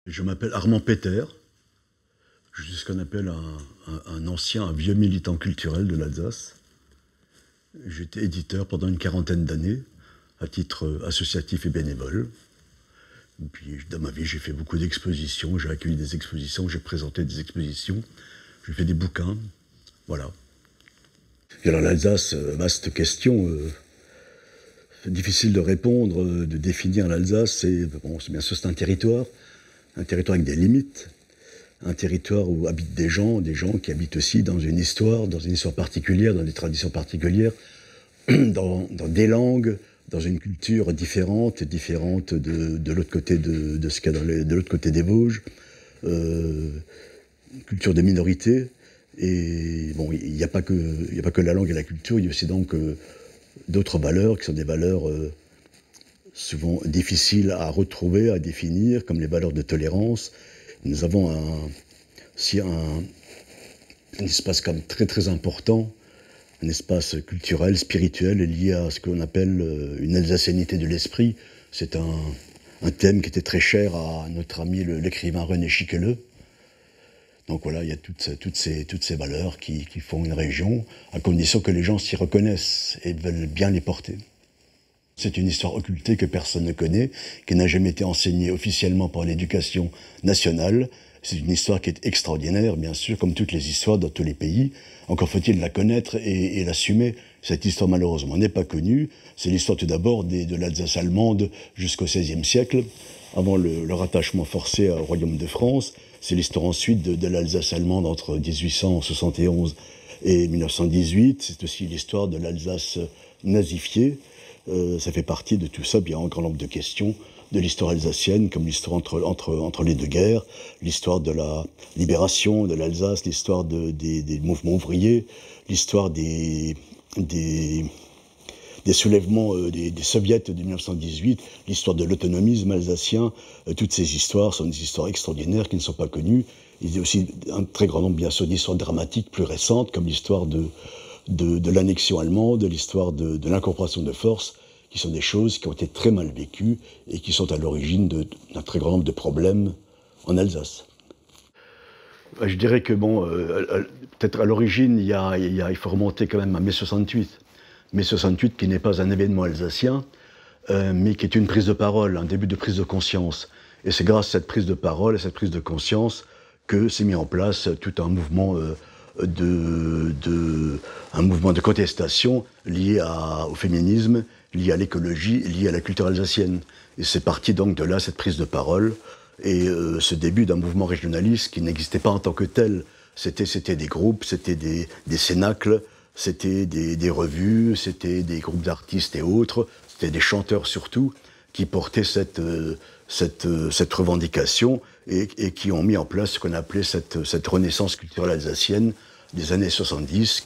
Je m'appelle Armand Peter. Je suis ce qu'on appelle un vieux militant culturel de l'Alsace. J'étais éditeur pendant une quarantaine d'années, à titre associatif et bénévole. Et puis, dans ma vie, j'ai fait beaucoup d'expositions, j'ai accueilli des expositions, j'ai présenté des expositions, j'ai fait des bouquins, voilà. Et alors l'Alsace, vaste question, difficile de répondre, de définir l'Alsace. Bien sûr, c'est un territoire avec des limites. Un territoire où habitent des gens qui habitent aussi dans une histoire particulière, dans des traditions particulières, dans des langues, dans une culture différente de l'autre côté de ce qu'il y a de l'autre côté des Vosges, culture des minorités. Et bon, il n'y a pas que la langue et la culture, il y a aussi donc d'autres valeurs qui sont des valeurs souvent difficiles à retrouver, à définir, comme les valeurs de tolérance. Nous avons un espace comme très très important, un espace culturel, spirituel, lié à ce qu'on appelle une alsacianité de l'esprit. C'est un thème qui était très cher à notre ami l'écrivain René Schickele. Donc voilà, il y a toutes ces valeurs qui font une région, à condition que les gens s'y reconnaissent et veulent bien les porter. C'est une histoire occultée que personne ne connaît, qui n'a jamais été enseignée officiellement par l'éducation nationale. C'est une histoire qui est extraordinaire, bien sûr, comme toutes les histoires dans tous les pays. Encore faut-il la connaître et l'assumer. Cette histoire, malheureusement, n'est pas connue. C'est l'histoire tout d'abord de l'Alsace allemande jusqu'au XVIe siècle, avant le rattachement forcé au Royaume de France. C'est l'histoire ensuite de l'Alsace allemande entre 1871 et 1918. C'est aussi l'histoire de l'Alsace nazifiée. Ça fait partie de tout ça, bien un grand nombre de questions de l'histoire alsacienne, comme l'histoire entre les deux guerres, l'histoire de la libération de l'Alsace, l'histoire des mouvements ouvriers, l'histoire des soulèvements des soviets de 1918, l'histoire de l'autonomisme alsacien. Toutes ces histoires sont des histoires extraordinaires qui ne sont pas connues. Il y a aussi un très grand nombre, bien sûr, d'histoires dramatiques plus récentes, comme l'histoire de l'annexion allemande, l'histoire de l'incorporation de force, qui sont des choses qui ont été très mal vécues et qui sont à l'origine d'un très grand nombre de problèmes en Alsace. Je dirais que peut-être à l'origine, il faut remonter quand même à mai 68. Mai 68 qui n'est pas un événement alsacien, mais qui est une prise de parole, un début de prise de conscience. Et c'est grâce à cette prise de parole, à cette prise de conscience, que s'est mis en place tout un mouvement un mouvement de contestation lié au féminisme, lié à l'écologie, lié à la culture alsacienne. Et c'est parti donc de là, cette prise de parole, et ce début d'un mouvement régionaliste qui n'existait pas en tant que tel. C'était des groupes, c'était des cénacles, c'était des revues, c'était des groupes d'artistes et autres, c'était des chanteurs surtout, qui portaient cette revendication et qui ont mis en place ce qu'on appelait cette renaissance culturelle alsacienne des années 70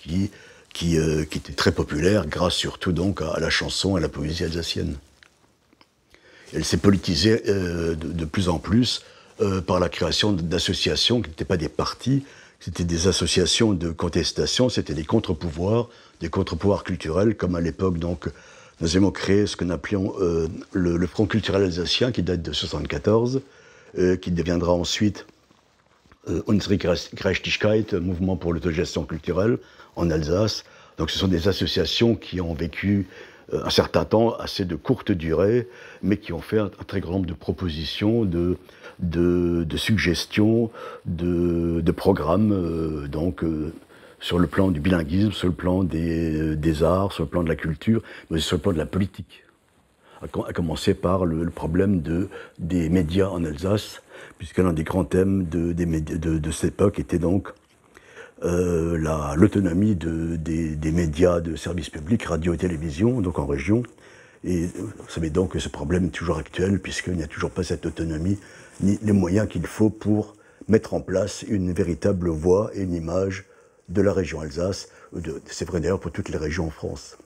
qui était très populaire grâce surtout donc à la chanson, à la poésie alsacienne. Elle s'est politisée de plus en plus par la création d'associations qui n'étaient pas des partis, c'était des associations de contestation, c'était des contre-pouvoirs culturels, comme à l'époque donc nous avons créé ce que nous appelions le Front culturel alsacien, qui date de 1974, qui deviendra ensuite Unsere Gerechtigkeit, mouvement pour l'autogestion culturelle en Alsace. Donc ce sont des associations qui ont vécu un certain temps, assez de courte durée, mais qui ont fait un très grand nombre de propositions, de suggestions, de programmes, sur le plan du bilinguisme, sur le plan des arts, sur le plan de la culture, mais aussi sur le plan de la politique. À commencer par le problème des médias en Alsace, puisque l'un des grands thèmes de cette époque était donc l'autonomie des médias de service public, radio et télévision, donc en région. Et vous savez donc que ce problème est toujours actuel, puisqu'il n'y a toujours pas cette autonomie, ni les moyens qu'il faut pour mettre en place une véritable voix et une image de la région Alsace. C'est vrai d'ailleurs pour toutes les régions en France.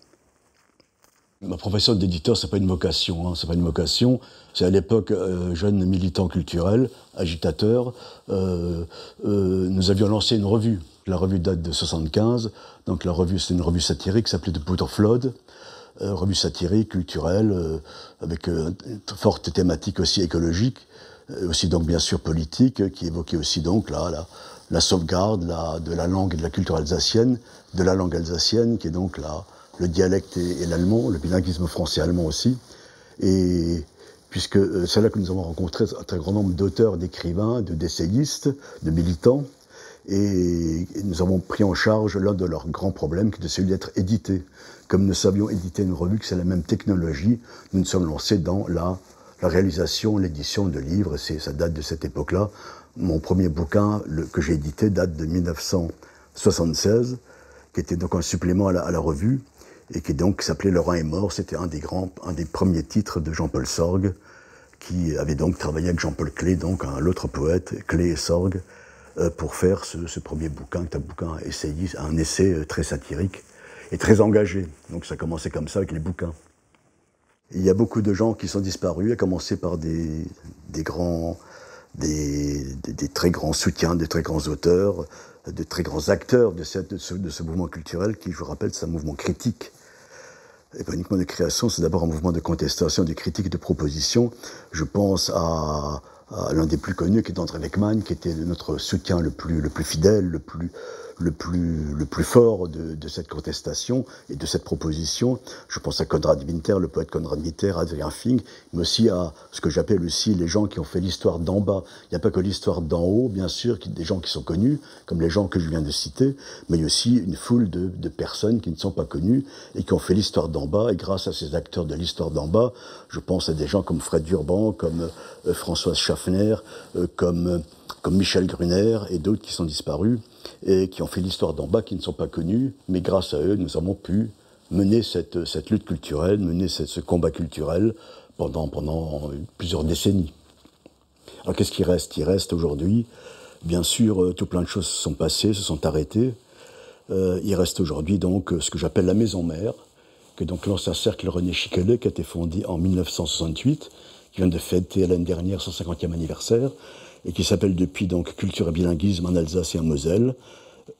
Ma profession d'éditeur, c'est pas une vocation, c'est pas une vocation. C'est à l'époque jeune militant culturel, agitateur. Nous avions lancé une revue. La revue date de 75. Donc la revue, c'est une revue satirique qui s'appelait De Butterflode. Revue satirique, culturelle, avec une forte thématique aussi écologique. aussi donc bien sûr politique, qui évoquait aussi donc la sauvegarde de la langue et de la culture alsacienne, de la langue alsacienne, qui est donc le dialecte et l'allemand, le bilinguisme français-allemand aussi. Et puisque c'est là que nous avons rencontré un très grand nombre d'auteurs, d'écrivains, d'essayistes, de militants, et nous avons pris en charge l'un de leurs grands problèmes, qui était celui d'être édité. Comme nous savions éditer une revue, que c'est la même technologie, nous nous sommes lancés dans la réalisation, l'édition de livres, et ça date de cette époque-là. Mon premier bouquin que j'ai édité date de 1976, qui était donc un supplément à la revue, et qui donc s'appelait Le Rhin est mort. C'était un des premiers titres de Jean-Paul Sorgue, qui avait donc travaillé avec Jean-Paul Klee, donc l'autre poète, Klee et Sorgue, pour faire ce premier bouquin, qui est un bouquin essayiste, un essai très satirique et très engagé. Donc ça commençait comme ça avec les bouquins. Il y a beaucoup de gens qui sont disparus, à commencer par des très grands soutiens, des très grands auteurs, de très grands acteurs de ce mouvement culturel qui, je vous rappelle, c'est un mouvement critique. Et pas uniquement de création, c'est d'abord un mouvement de contestation, de critique et de proposition. Je pense à l'un des plus connus, qui est André Weckmann, qui était notre soutien le plus fidèle, le plus fort de cette contestation et de cette proposition. Je pense à Konrad Winter, le poète Konrad Winter, Adrien Fink, mais aussi à ce que j'appelle aussi les gens qui ont fait l'histoire d'en bas. Il n'y a pas que l'histoire d'en haut, bien sûr, des gens qui sont connus, comme les gens que je viens de citer, mais il y a aussi une foule de personnes qui ne sont pas connues et qui ont fait l'histoire d'en bas. Et grâce à ces acteurs de l'histoire d'en bas, je pense à des gens comme Fred Urban, comme Françoise Schaffner, comme Michel Gruner et d'autres qui sont disparus et qui ont fait l'histoire d'en bas, qui ne sont pas connus, mais grâce à eux, nous avons pu mener cette lutte culturelle, mener ce combat culturel pendant plusieurs décennies. Alors qu'est-ce qui reste ? Il reste aujourd'hui, bien sûr, tout plein de choses se sont passées, se sont arrêtées. Il reste aujourd'hui donc ce que j'appelle la maison mère, que donc l'ancien cercle René Chiquelet, qui a été fondé en 1968, qui vient de fêter l'année dernière son 50e anniversaire, et qui s'appelle depuis donc Culture et bilinguisme en Alsace et en Moselle,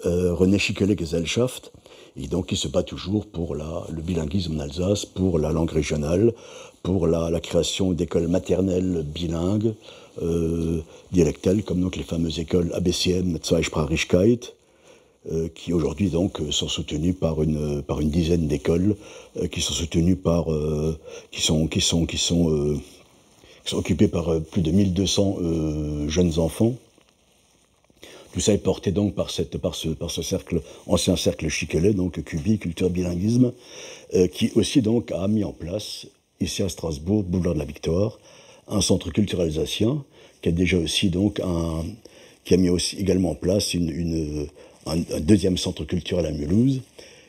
René Chiquelet Gesellschaft, et donc qui se bat toujours pour le bilinguisme en Alsace, pour la langue régionale, pour la création d'écoles maternelles bilingues, dialectales, comme donc les fameuses écoles ABCM, Zweisprachigkeit, qui aujourd'hui donc sont soutenues par une dizaine d'écoles, qui sont soutenues qui sont occupées par plus de 1200 jeunes enfants. Tout ça est porté donc par ce cercle, ancien cercle Chiquelet, donc QBI, Culture Bilinguisme, qui aussi donc a mis en place, ici à Strasbourg, boulevard de la Victoire, un centre culturel alsacien, qui a déjà aussi donc qui a mis aussi également en place un deuxième centre culturel à Mulhouse.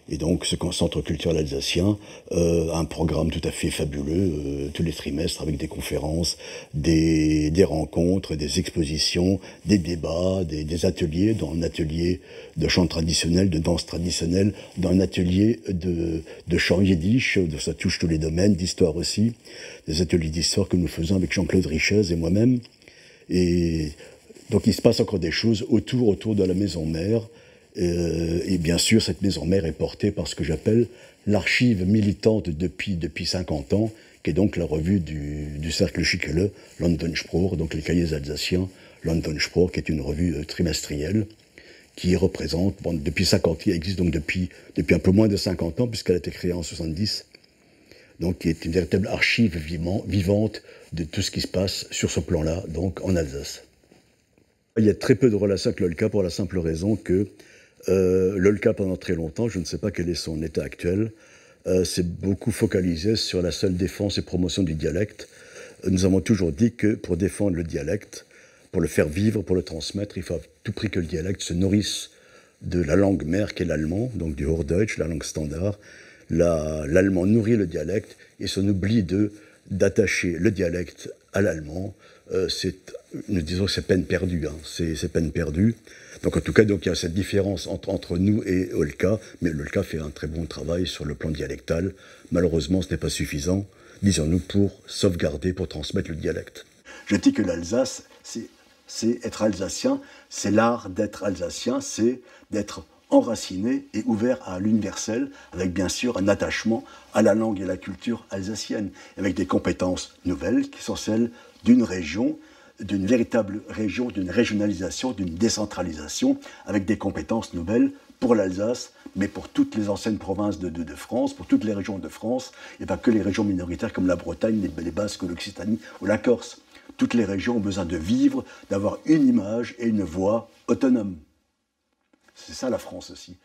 Et donc ce centre culturel alsacien a un programme tout à fait fabuleux, tous les trimestres, avec des conférences, des rencontres, des expositions, des débats, des ateliers, dans un atelier de chant traditionnel, de danse traditionnelle, dans un atelier de chant yiddish, ça touche tous les domaines, d'histoire aussi, des ateliers d'histoire que nous faisons avec Jean-Claude Richez et moi-même. Et donc il se passe encore des choses autour de la maison mère. Et bien sûr, cette maison mère est portée par ce que j'appelle l'archive militante depuis 50 ans, qui est donc la revue du cercle Chiquelet, Landwunschspruch, donc les cahiers alsaciens, Landwunschspruch, qui est une revue trimestrielle, qui représente, depuis 50 ans, qui existe donc depuis un peu moins de 50 ans, puisqu'elle a été créée en 70, donc qui est une véritable archive vivante de tout ce qui se passe sur ce plan-là, donc en Alsace. Il y a très peu de relations avec l'OLCA pour la simple raison que l'OLCA, pendant très longtemps, je ne sais pas quel est son état actuel, s'est beaucoup focalisé sur la seule défense et promotion du dialecte. Nous avons toujours dit que pour défendre le dialecte, pour le faire vivre, pour le transmettre, il faut à tout prix que le dialecte se nourrisse de la langue mère qu'est l'allemand, donc du Hochdeutsch, la langue standard. L'allemand nourrit le dialecte et s'en oublie d'attacher le dialecte à l'allemand. Nous disons que c'est peine perdue, c'est peine perdue. Donc en tout cas, il y a cette différence entre nous et l'OLCA, mais l'OLCA fait un très bon travail sur le plan dialectal. Malheureusement, ce n'est pas suffisant, disons-nous, pour sauvegarder, pour transmettre le dialecte. Je dis que l'Alsace, c'est être alsacien, c'est l'art d'être alsacien, c'est d'être enraciné et ouvert à l'universel, avec bien sûr un attachement à la langue et à la culture alsacienne, avec des compétences nouvelles qui sont celles d'une région d'une véritable région, d'une régionalisation, d'une décentralisation, avec des compétences nouvelles pour l'Alsace, mais pour toutes les anciennes provinces de France, pour toutes les régions de France, et pas que les régions minoritaires comme la Bretagne, les Basques, l'Occitanie ou la Corse. Toutes les régions ont besoin de vivre, d'avoir une image et une voix autonome. C'est ça la France aussi.